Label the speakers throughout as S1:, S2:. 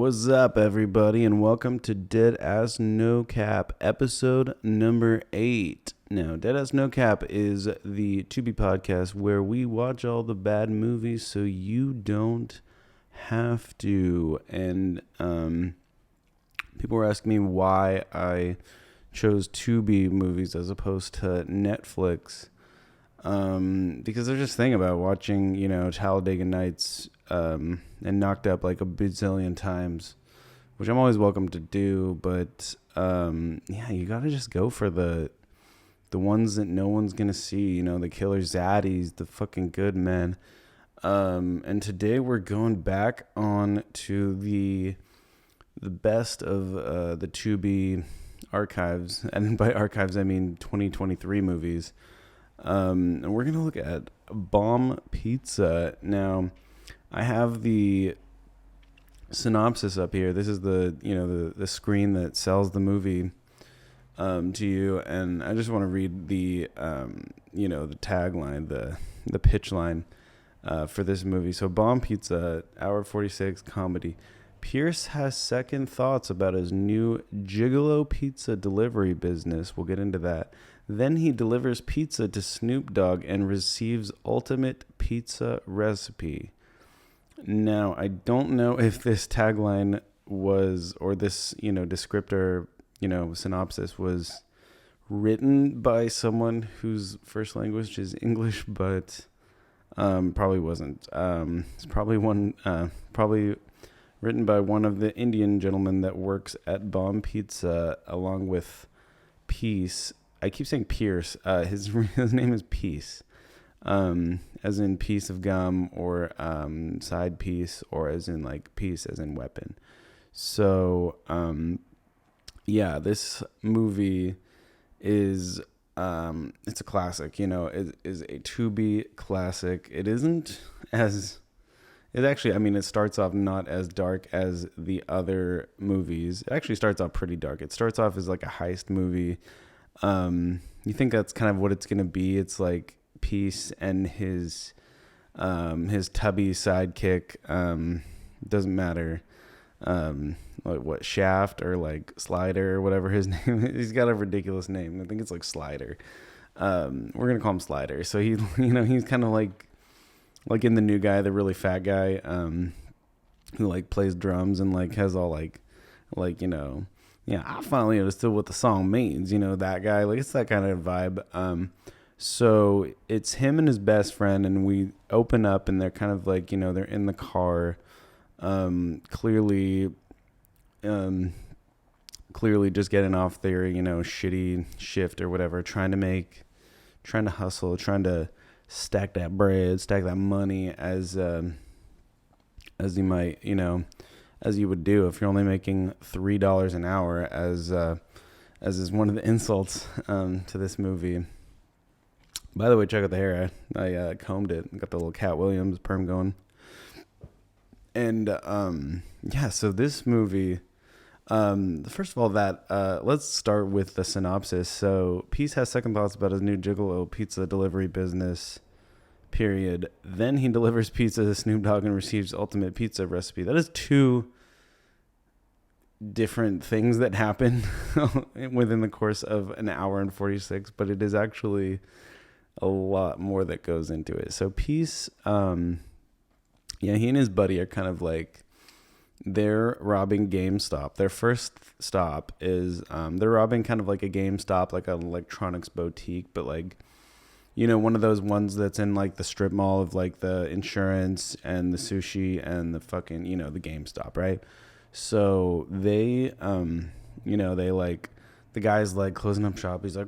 S1: What's up, everybody, and welcome to DEADASS NoCap, episode number 8. Now, DEADASS NoCap is the tubi podcast where we watch all the bad movies so you don't have to. And people were asking me why I chose tubi movies as opposed to Netflix. Because they're just thinking about watching, Talladega Nights, and Knocked Up like a bazillion times, which I'm always welcome to do, but, you gotta just go for the ones that no one's gonna see, the killer zaddies, the fucking good men. And today we're going back on to the best of, the tubi archives, and by archives, I mean 2023 movies. And we're going to look at bombpizza. Now, I have the synopsis up here. This is the screen that sells the movie to you, and I just want to read the the tagline, the pitch line for this movie. So, bombpizza, hour 46 comedy. Pierce has second thoughts about his new gigolo pizza delivery business. We'll get into that. Then he delivers pizza to Snoop Dogg and receives ultimate pizza recipe. Now, I don't know if this tagline was, or this, descriptor, synopsis was written by someone whose first language is English, but probably wasn't. It's probably written by one of the Indian gentlemen that works at bombpizza along with Peace. I keep saying Pierce. His name is Peace, as in piece of gum, or side piece, or as in like piece as in weapon. So, this movie is it's a classic. It is a tubi classic. It isn't as it actually. I mean, it starts off not as dark as the other movies. It actually starts off pretty dark. It starts off as like a heist movie. You think that's kind of what it's gonna be. It's like Peace and his tubby sidekick, doesn't matter, like what, Shaft or like Slider or whatever his name is. He's got a ridiculous name. I think it's like Slider. We're gonna call him Slider. So he, he's kind of like in The New Guy, the really fat guy, who like plays drums and like has all like yeah, I finally understood what the song means. That guy. Like, it's that kind of vibe. So it's him and his best friend, and we open up, and they're kind of like, they're in the car, clearly just getting off their, shitty shift or whatever, trying to hustle, trying to stack that bread, stack that money as you might, as you would do if you're only making $3 an hour, as is one of the insults to this movie. By the way, check out the hair. I combed it. Got the little Cat Williams perm going. And so this movie, first of all, let's start with the synopsis. So Peace has second thoughts about his new gigolo pizza delivery business. Period. Then he delivers pizza to Snoop Dogg and receives ultimate pizza recipe. That is two different things that happen within the course of an hour and 46, but it is actually a lot more that goes into it. So Peace, he and his buddy are kind of like, they're robbing GameStop. Their first stop is they're robbing kind of like a GameStop, like an electronics boutique, but like, one of those ones that's in like the strip mall of like the insurance and the sushi and the fucking, the GameStop, right? So they, they like, the guy's like closing up shop. He's like,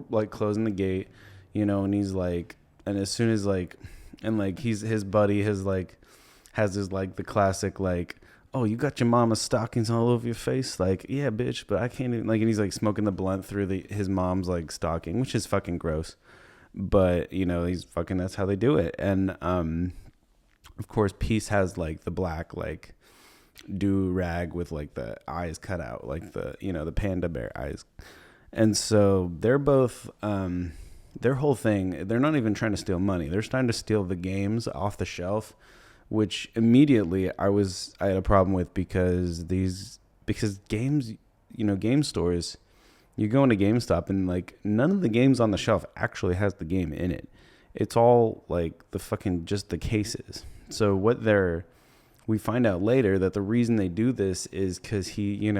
S1: like closing the gate, and he's like, and as soon as like, and like his buddy has his like the classic like, oh, you got your mama's stockings all over your face, like, yeah, bitch, but I can't even, like, and he's like smoking the blunt through his mom's like stocking, which is fucking gross, but he's fucking, that's how they do it. And of course Peace has like the black like do rag with like the eyes cut out, like the the panda bear eyes. And so they're both their whole thing, they're not even trying to steal money, they're trying to steal the games off the shelf which immediately I had a problem with because games, game stores, you go into GameStop and like none of the games on the shelf actually has the game in it. It's all like the fucking just the cases. So we find out later that the reason they do this is because he,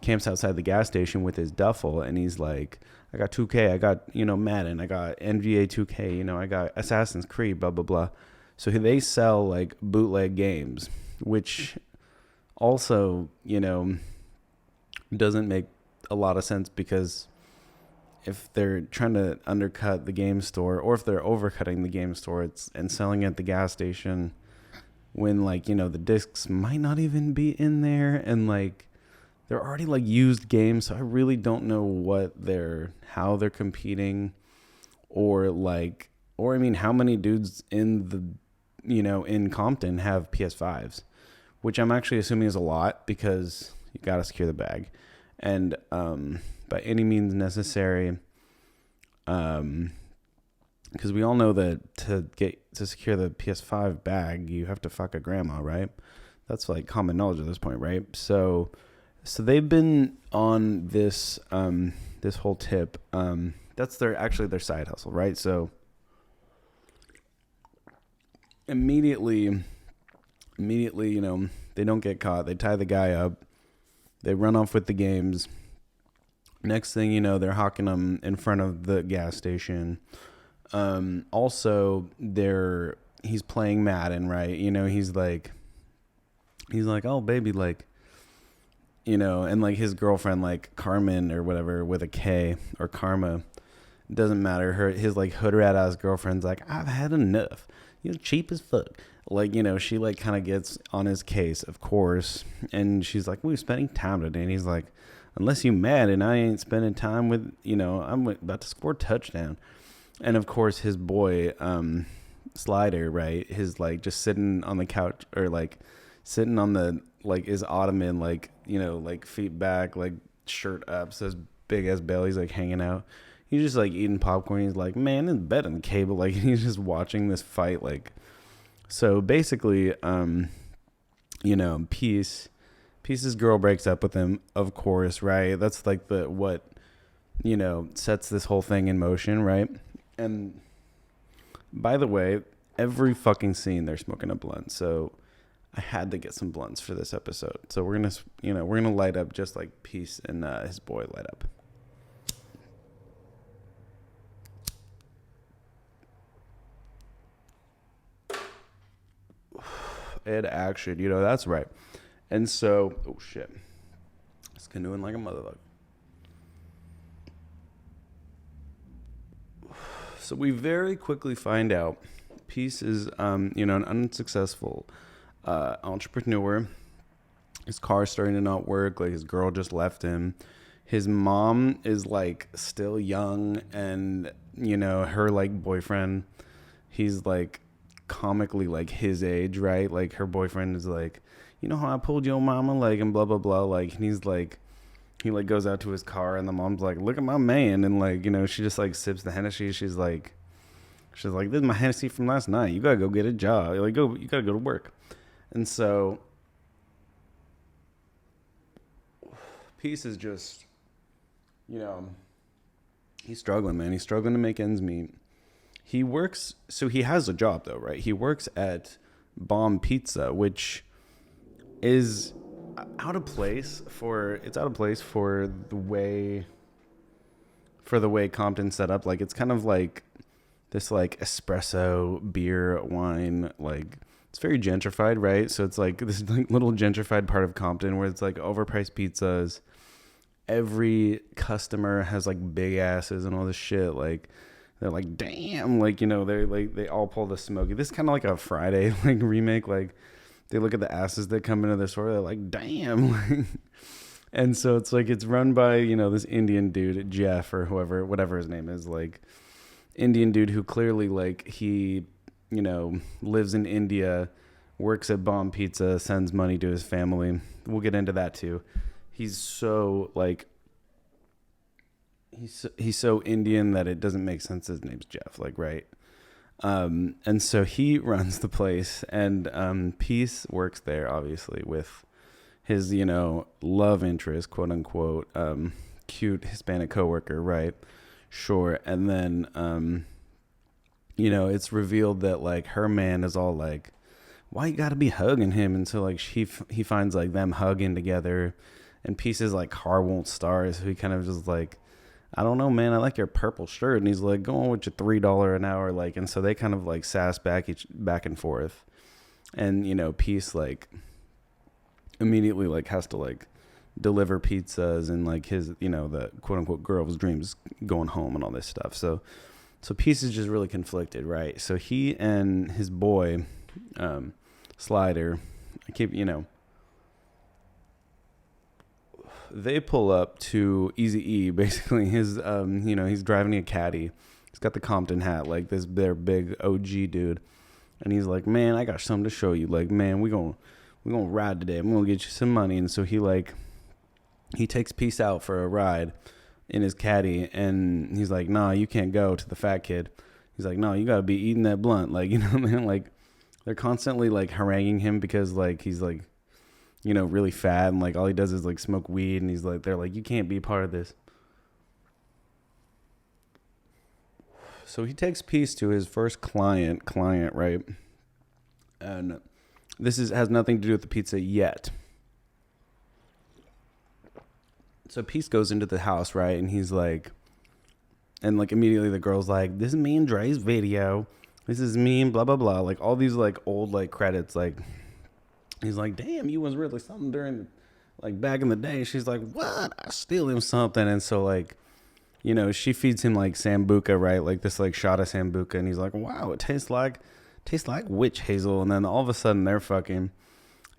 S1: camps outside the gas station with his duffel and he's like, I got 2K, I got, Madden, I got NBA 2K, I got Assassin's Creed, blah, blah, blah. So they sell like bootleg games, which also, doesn't make a lot of sense because if they're trying to undercut the game store or if they're overcutting the game store and selling at the gas station when like, the discs might not even be in there and like they're already like used games. So I really don't know how they're competing or I mean, how many dudes in in Compton have PS5s, which I'm actually assuming is a lot because you got to secure the bag. And by any means necessary, because we all know that to secure the PS5 bag, you have to fuck a grandma, right? That's like common knowledge at this point, right? So they've been on this this whole tip. That's their side hustle, right? So immediately, they don't get caught. They tie the guy up. They run off with the games. Next thing they're hawking them in front of the gas station. Also, he's playing Madden, right? He's like, oh baby, like, and like his girlfriend, like Carmen or whatever with a K or Karma, doesn't matter. His like hood rat ass girlfriend's like, I've had enough. Cheap as fuck. Like, she like kind of gets on his case, of course. And she's like, we're spending time today. And he's like, unless you mad and I ain't spending time with, I'm about to score a touchdown. And of course his boy, Slider, right, his like just sitting on the couch or like sitting on the like his ottoman, like, like feet back, like shirt up, so his big ass belly's like hanging out. He's just like eating popcorn. He's like, man, it's better than cable. Like he's just watching this fight. Like, so basically, Peace's girl breaks up with him, of course, right? That's like what sets this whole thing in motion, right? And by the way, every fucking scene they're smoking a blunt. So I had to get some blunts for this episode. So we're gonna light up just like Peace and his boy light up. Ed action, that's right. And so, oh shit, it's canoeing like a motherfucker. So we very quickly find out Peace is, an unsuccessful entrepreneur. His car's starting to not work. Like his girl just left him. His mom is like still young, and her like boyfriend, he's like comically like his age, right? Like her boyfriend is like, how I pulled your mama, like, and blah blah blah, like, and he's like, he like goes out to his car and the mom's like, look at my man, and like, she just like sips the Hennessy. She's like, this is my Hennessy from last night. You gotta go get a job. Like, you gotta go to work. And so Peace is just, he's struggling, man. He's struggling to make ends meet. He works, so he has a job though, right? He works at bombpizza, which is out of place for the way Compton's set up. Like it's kind of like this like espresso, beer, wine, like it's very gentrified, right? So it's like this like little gentrified part of Compton where it's like overpriced pizzas. Every customer has like big asses and all this shit. Like they're like, damn, like, they're like, they all pull the smoky. This is kind of like a Friday like remake. Like they look at the asses that come into their store. They're like, damn. And so it's like, it's run by, this Indian dude, Jeff or whatever his name is, like Indian dude who clearly like he, lives in India, works at Bomb Pizza, sends money to his family. We'll get into that too. He's so like, he's so Indian that it doesn't make sense his name's Jeff, like, right? And so he runs the place, and Peace works there, obviously, with his, love interest, quote unquote, cute Hispanic coworker, right? Sure. And then, it's revealed that like her man is all like, why you gotta be hugging him? And so like he finds like them hugging together, and Peace's like car won't start, so he kind of just like, I don't know, man, I like your purple shirt. And he's like, go on with your $3 an hour, like. And so they kind of like sass back and forth, and Peace like immediately like has to like deliver pizzas, and like his the quote unquote girl of his dreams going home and all this stuff. So Peace is just really conflicted, right? So he and his boy, Slider, they pull up to Eazy-E. Basically, his he's driving a caddy. He's got the Compton hat, like their big OG dude, and he's like, man, I got something to show you. Like, man, we're gonna ride today. I'm gonna get you some money. And so he takes Peace out for a ride in his caddy, and he's like, nah, you can't go, to the fat kid. He's like, no, you gotta be eating that blunt. Like, man, like they're constantly like haranguing him because like he's like, really fat, and like all he does is like smoke weed, and they're like, you can't be part of this. So he takes Peace to his first client, right? And this has nothing to do with the pizza yet. So Peace goes into the house, right? And he's like, and like immediately the girl's like, this is me and Dre's video. This is me and blah, blah, blah. Like all these like old like credits. Like he's like, damn, you was really something during like back in the day. She's like, what? I steal him something. And so like, she feeds him like Sambuca, right? Like this like shot of Sambuca. And he's like, wow, it tastes like witch hazel. And then all of a sudden they're fucking.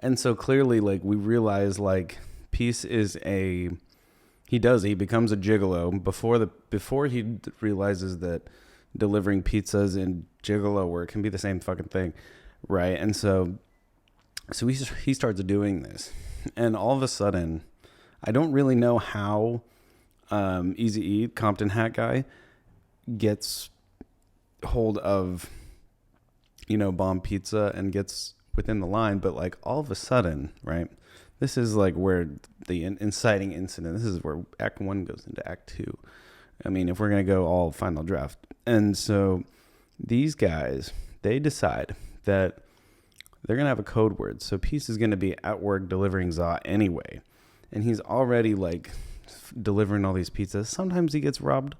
S1: And so clearly like we realize like Peace is he becomes a gigolo before he realizes that delivering pizzas and gigolo work can be the same fucking thing, right? And so he starts doing this, and all of a sudden, I don't really know how Eazy-E, Compton hat guy, gets hold of bomb pizza and gets within the line, but like all of a sudden, right? This is like where the inciting incident, this is where Act 1 goes into Act 2. I mean, if we're going to go all final draft. And so these guys, they decide that they're going to have a code word. So Peace is going to be at work delivering za anyway. And he's already like delivering all these pizzas. Sometimes he gets robbed,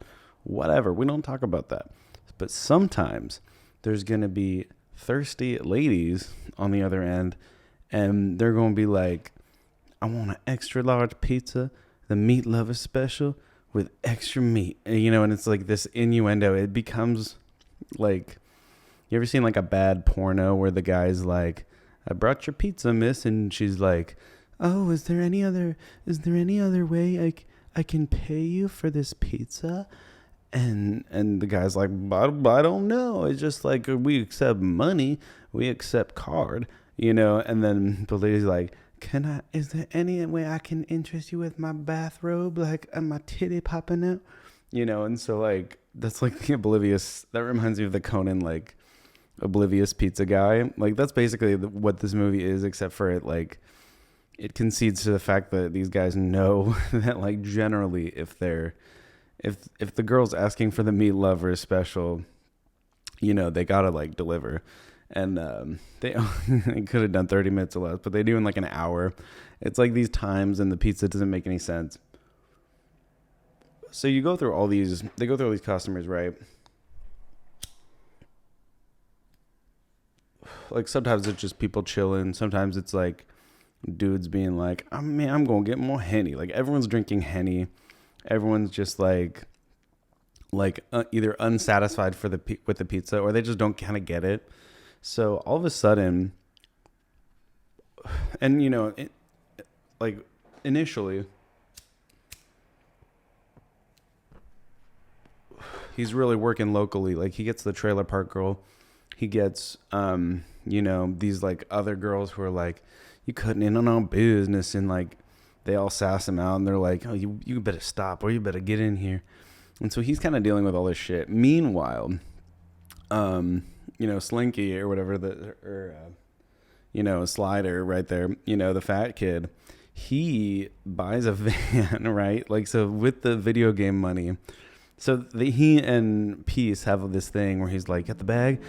S1: whatever. We don't talk about that. But sometimes there's going to be thirsty ladies on the other end, and they're going to be like, I want an extra large pizza, the meatlovers special with extra meat. And it's like this innuendo. It becomes like, you ever seen like a bad porno where the guy's like, I brought your pizza, miss, and she's like, oh, is there any other way I can pay you for this pizza? And the guy's like, I don't know. It's just like, we accept money, we accept card, and then the lady's like, is there any way I can interest you with my bathrobe, like, and my titty popping out? And so like, that's like the oblivious, that reminds me of the Conan, like, oblivious pizza guy. Like, that's basically what this movie is, except for it, like, it concedes to the fact that these guys know that, like, generally, if the girl's asking for the meat lover special, they gotta, like, deliver. And they could have done 30 minutes or less, but they do in like an hour. It's like these times, and the pizza doesn't make any sense. So they go through all these customers, right? Like sometimes it's just people chilling. Sometimes it's like dudes being like, I'm going to get more Henny. Like everyone's drinking Henny. Everyone's just like either unsatisfied with the pizza, or they just don't kind of get it. So all of a sudden, and like initially, he's really working locally. Like he gets the trailer park girl, he gets these like other girls who are like, you cutting in on our business, and like they all sass him out, and they're like, oh, you better stop, or you better get in here. And so he's kind of dealing with all this shit. Meanwhile, Slinky or whatever Slider right there, the fat kid, he buys a van, right? Like, so with the video game money, so he and Peace have this thing where he's like, got the bag?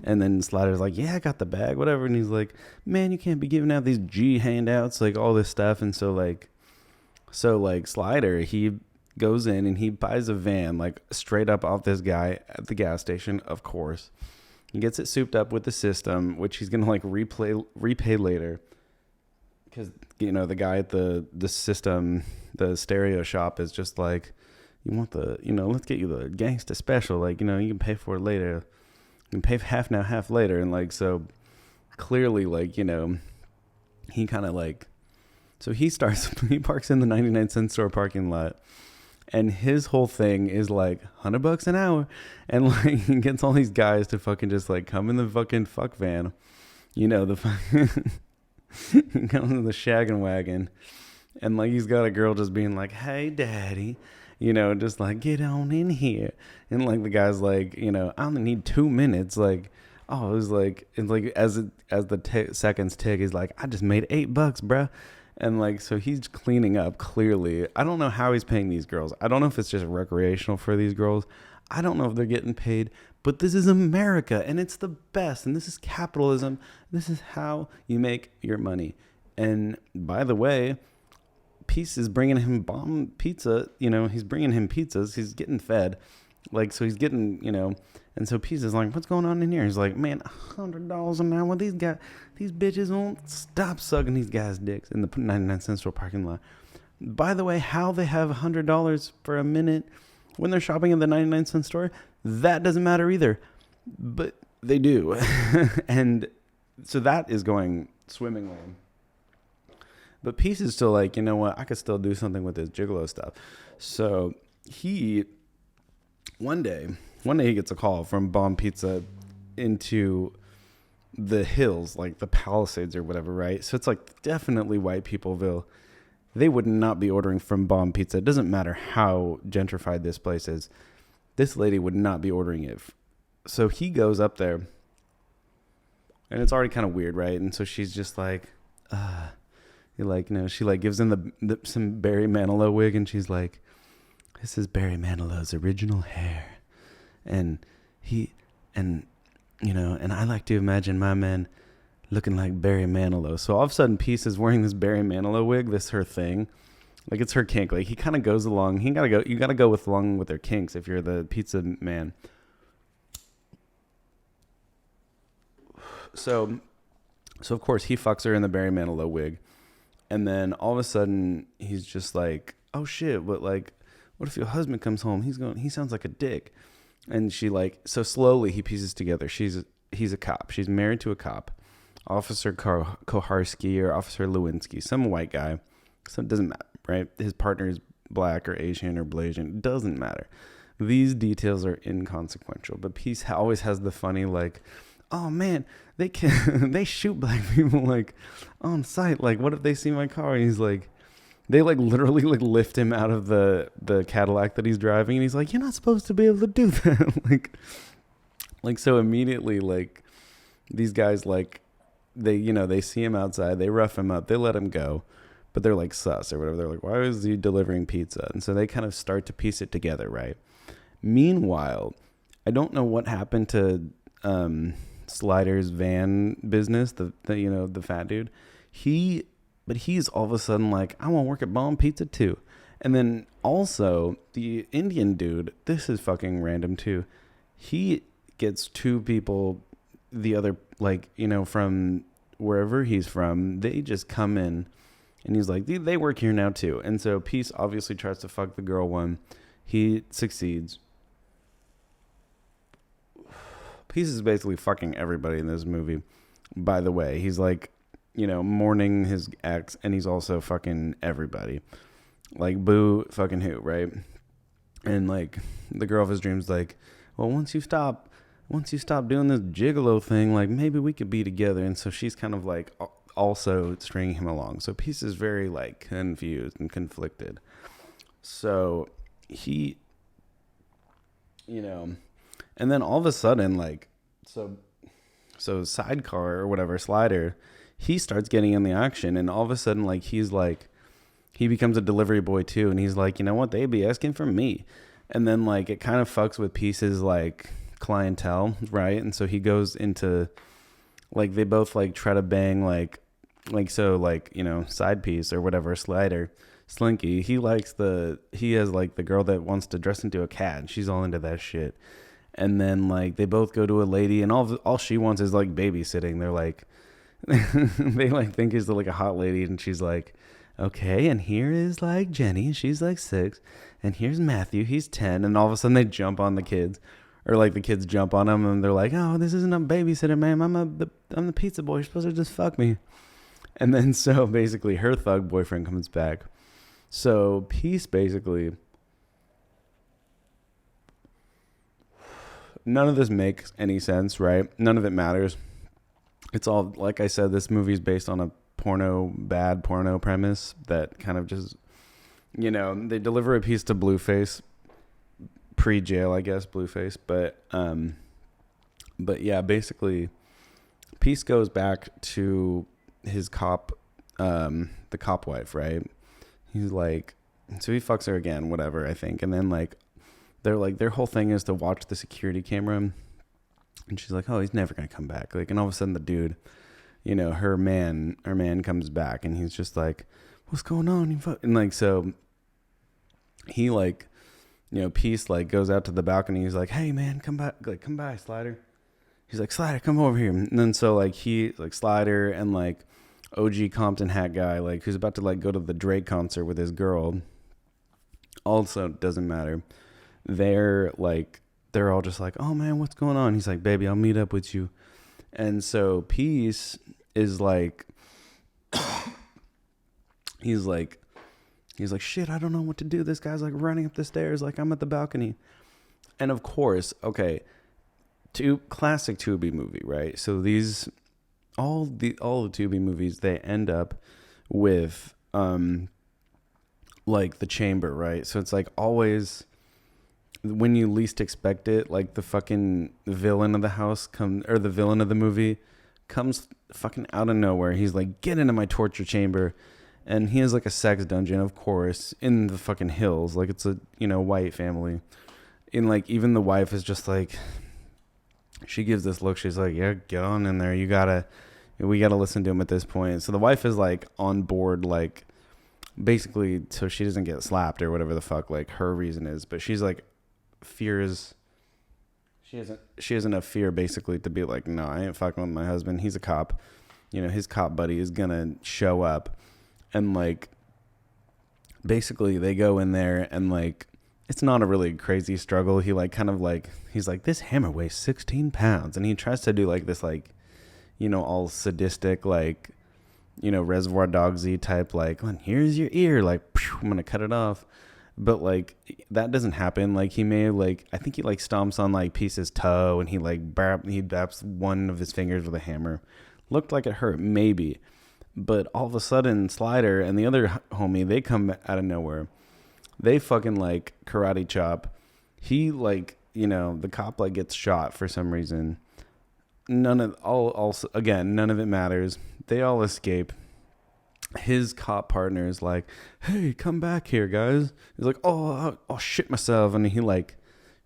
S1: And then Slider's like, yeah, I got the bag, whatever. And he's like, man, you can't be giving out these G handouts, like all this stuff. And so Slider, he goes in and he buys a van, like straight up off this guy at the gas station, of course. He gets it souped up with the system, which he's going to like repay later. Because, the guy at the system, the stereo shop is just like, you want let's get you the gangsta special. Like, you can pay for it later. You can pay half now, half later. And like, so clearly, like, he kind of like, so he parks in the 99-cent store parking lot. And his whole thing is like $100 an hour. And like, he gets all these guys to fucking just like come in the fucking fuck van. The fucking, he comes in the shaggin' wagon. And like, he's got a girl just being like, hey, daddy. Just like, get on in here. And like, the guy's like, I only need 2 minutes. Like, oh, it was like, it's like, as the seconds tick, he's like, I just made $8, bruh. And like, so he's cleaning up clearly. I don't know how he's paying these girls. I don't know if it's just recreational for these girls. I don't know if they're getting paid, but this is America and it's the best. And this is capitalism. This is how you make your money. And by the way, Peace is bringing him bomb pizza. He's bringing him pizzas. He's getting fed. Like, so he's getting, and so Peace is like, what's going on in here? He's like, man, $100 an hour. These bitches won't stop sucking these guys' dicks in the 99-cent store parking lot. By the way, how they have $100 for a minute when they're shopping in the 99-cent store, that doesn't matter either. But they do. And so that is going swimmingly. But Peace is still like, you know what? I could still do something with this gigolo stuff. So one day he gets a call from Bomb Pizza into the hills, like the Palisades or whatever, right? So it's like definitely white peopleville. They would not be ordering from Bomb Pizza. It doesn't matter how gentrified this place is. This lady would not be ordering it. So he goes up there, and it's already kind of weird, right? And so she's just like, she like gives him some Barry Manilow wig, and she's like, this is Barry Manilow's original hair. And and I like to imagine my man looking like Barry Manilow. So all of a sudden, Peace is wearing this Barry Manilow wig. This her thing, like it's her kink. Like he kind of goes along. You gotta go along with their kinks if you're the pizza man. So of course he fucks her in the Barry Manilow wig, and then all of a sudden he's just like, oh shit, but like, what if your husband comes home? He sounds like a dick. And she like, so slowly he pieces together. He's a cop. She's married to a cop, Officer Koharski or Officer Lewinsky, some white guy. So it doesn't matter, right? His partner is black or Asian or Blasian. It doesn't matter. These details are inconsequential. But Peace always has the funny like, oh man, they shoot black people like on sight. Like, what if they see my car? And he's like, they like literally like lift him out of the Cadillac that he's driving, and he's like, you're not supposed to be able to do that. like so immediately, like these guys, like they see him outside, they rough him up, they let him go, but they're like sus or whatever. They're like, why is he delivering pizza? And so they kind of start to piece it together, right? Meanwhile, I don't know what happened to Slider's van business, the fat dude. But he's all of a sudden like, I want to work at Bomb Pizza too. And then also the Indian dude, this is fucking random too. He gets two people, the other, like, from wherever he's from, they just come in and he's like, they work here now too. And so Peace obviously tries to fuck the girl one. He succeeds. Peace is basically fucking everybody in this movie. By the way, he's like, mourning his ex, and he's also fucking everybody. Like, boo fucking who, right? And like, the girl of his dreams, like, well, once you stop doing this gigolo thing, like, maybe we could be together. And so she's kind of like also stringing him along. So Peace is very like confused and conflicted. So he, and then all of a sudden, like, So Sidecar or whatever, Slider, he starts getting in the action, and all of a sudden, like, he becomes a delivery boy too, and he's like, you know what, they be asking for me. And then, like, it kind of fucks with Peace's, like, clientele, right? And so he goes into, like, they both, like, try to bang, so, like, you know, Side Piece or whatever, Slider, Slinky, he has, like, the girl that wants to dress into a cat, and she's all into that shit. And then, like, they both go to a lady, and all she wants is, like, babysitting. They're like, they, like, think he's, like, a hot lady, and she's like, okay, and here is, like, Jenny, she's, like, 6, and here's Matthew, he's 10, and all of a sudden they jump on the kids, or, like, the kids jump on them, and they're like, oh, this isn't a babysitter, ma'am, I'm the pizza boy, you're supposed to just fuck me. And then, so, basically, her thug boyfriend comes back. So, Peace, basically, none of this makes any sense, right? None of it matters. It's all, like I said, this movie is based on a bad porno premise that kind of just, you know, they deliver a piece to Blueface, pre-jail, I guess, Blueface. But yeah, basically, Peace goes back to his the cop wife, right? He's like, so he fucks her again, whatever, I think. And then, like, they're like, their whole thing is to watch the security camera, and she's like, oh, he's never gonna come back. Like, and all of a sudden the dude, you know, her man comes back, and he's just like, what's going on? And, like, so he, like, you know, Peace, like, goes out to the balcony. He's like, hey man, come by, Slider. He's like, Slider, come over here. And then so, like, he, like, Slider and, like, OG Compton hat guy, like, who's about to, like, go to the Drake concert with his girl, also doesn't matter. They're all just like, oh man, what's going on? He's like, baby, I'll meet up with you. And so Peace is like, he's like, shit, I don't know what to do. This guy's, like, running up the stairs, like, I'm at the balcony. And of course, okay, classic Tubi movie, right? So these, all the Tubi movies, they end up with like the chamber, right? So it's like always when you least expect it, like the fucking villain of the house or the villain of the movie comes fucking out of nowhere. He's like, get into my torture chamber. And he has, like, a sex dungeon, of course, in the fucking hills. Like, it's a, you know, white family. And, like, even the wife is just like, she gives this look. She's like, yeah, get on in there. We gotta listen to him at this point. So the wife is, like, on board, like, basically so she doesn't get slapped or whatever the fuck, like, her reason is. But she's, like, fears, she has enough fear, basically, to be like, no, I ain't fucking with my husband. He's a cop. You know, his cop buddy is gonna show up. And, like, basically they go in there and, like, it's not a really crazy struggle. He, like, kind of, like, he's like, this hammer weighs 16 pounds. And he tries to do, like, this, like, you know, all sadistic, like, you know, Reservoir Dogs-y type, like, well, here's your ear, like, I'm going to cut it off. But, like, that doesn't happen. Like, he may, like, I think he, like, stomps on, like, Piece's toe, and he, like, he daps one of his fingers with a hammer. Looked like it hurt, maybe. But all of a sudden, Slider and the other homie, they come out of nowhere. They fucking, like, karate chop. He, like, you know, the cop, like, gets shot for some reason. None of it matters. They all escape. His cop partner is like, hey, come back here, guys. He's like, oh, I'll shit myself. And he, like,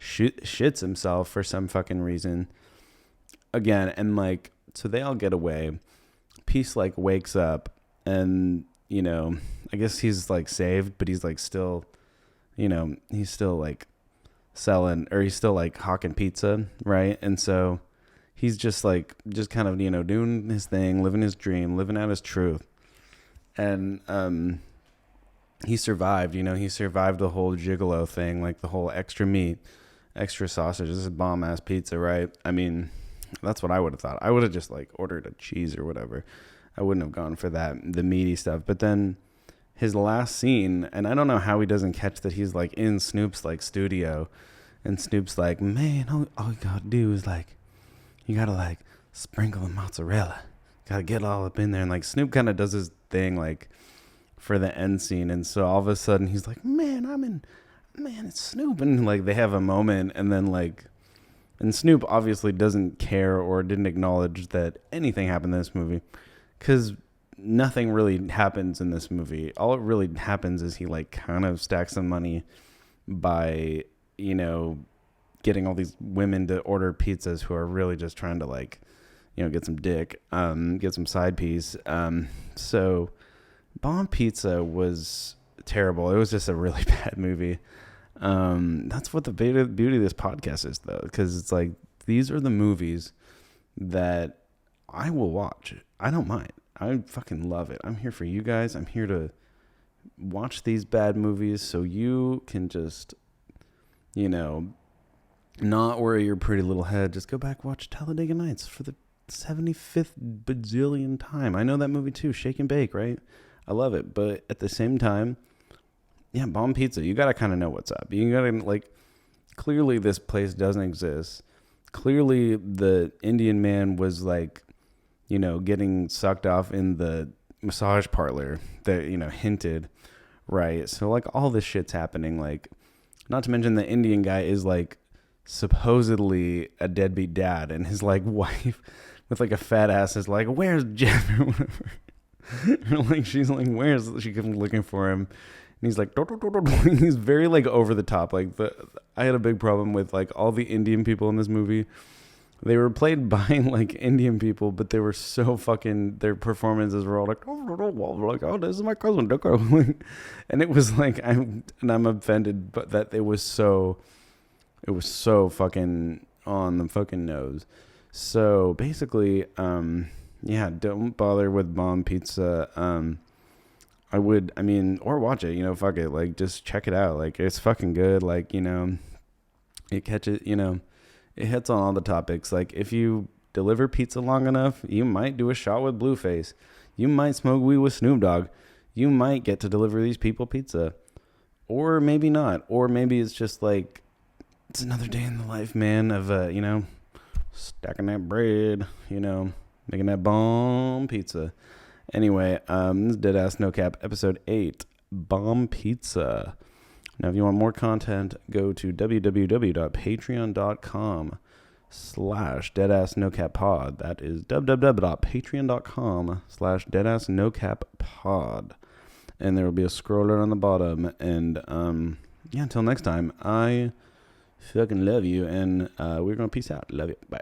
S1: shits himself for some fucking reason. Again, and, like, so they all get away. Peace, like, wakes up and, you know, I guess he's, like, saved, but he's, like, still, you know, he's still, like, selling, or he's still, like, hawking pizza, right? And so he's just, like, just kind of, you know, doing his thing, living his dream, living out his truth. And he survived, you know, he survived the whole gigolo thing, like the whole extra meat, extra sausage. This is bomb-ass pizza, right? I mean, that's what I would have thought. I would have just, like, ordered a cheese or whatever. I wouldn't have gone for the meaty stuff. But then his last scene, and I don't know how he doesn't catch that he's, like, in Snoop's, like, studio. And Snoop's like, man, all you gotta do is, like, you gotta, like, sprinkle the mozzarella. Gotta get all up in there. And, like, Snoop kind of does his thing, like, for the end scene. And so all of a sudden he's like, man, it's Snoop. And, like, they have a moment, and then, like, And Snoop obviously doesn't care or didn't acknowledge that anything happened in this movie, because nothing really happens in this movie. All it really happens is he like kind of stacks some money by, getting all these women to order pizzas who are really just trying to like, get some dick, get some side piece. So Bomb Pizza was terrible. It was just a really bad movie. That's what the beauty of this podcast is, though, because it's like these are the movies that I will watch. I don't mind. I fucking love it. I'm here for you guys. I'm here to watch these bad movies so you can just, not worry your pretty little head. Just go back, watch Talladega Nights for the 75th bajillion time. I know that movie too, Shake and Bake, right? I love it. But at the same time, yeah, Bomb Pizza, you got to kind of know what's up. You got to, like, clearly this place doesn't exist. Clearly the Indian man was, like, getting sucked off in the massage parlor that, hinted, right? So, like, all this shit's happening. Like, not to mention the Indian guy is, like, supposedly a deadbeat dad, and his, like, wife with, like, a fat ass is like, where's Jeff? Or whatever. Like, she's like, where's, she kept looking for him. And he's like, he's very like over the top. Like I had a big problem with like all the Indian people in this movie. They were played by like Indian people, but they were so fucking, their performances were all like, oh, this is my cousin. And it was like, I'm offended, but that it was so fucking on the fucking nose. So basically, yeah, don't bother with Bomb Pizza. Or watch it, fuck it. Like, just check it out. Like, it's fucking good. Like, it catches, it hits on all the topics. Like, if you deliver pizza long enough, you might do a shot with Blueface. You might smoke weed with Snoop Dogg. You might get to deliver these people pizza. Or maybe not. Or maybe it's just like, it's another day in the life, man, of, stacking that bread, making that bomb pizza. Anyway, this is Deadass No Cap, episode 8, Bomb Pizza. Now, if you want more content, go to www.patreon.com/deadassnocappod. That is www.patreon.com/deadassnocappod. And there will be a scroller on the bottom. And, yeah, until next time, I fucking love you. And we're going to peace out. Love you. Bye.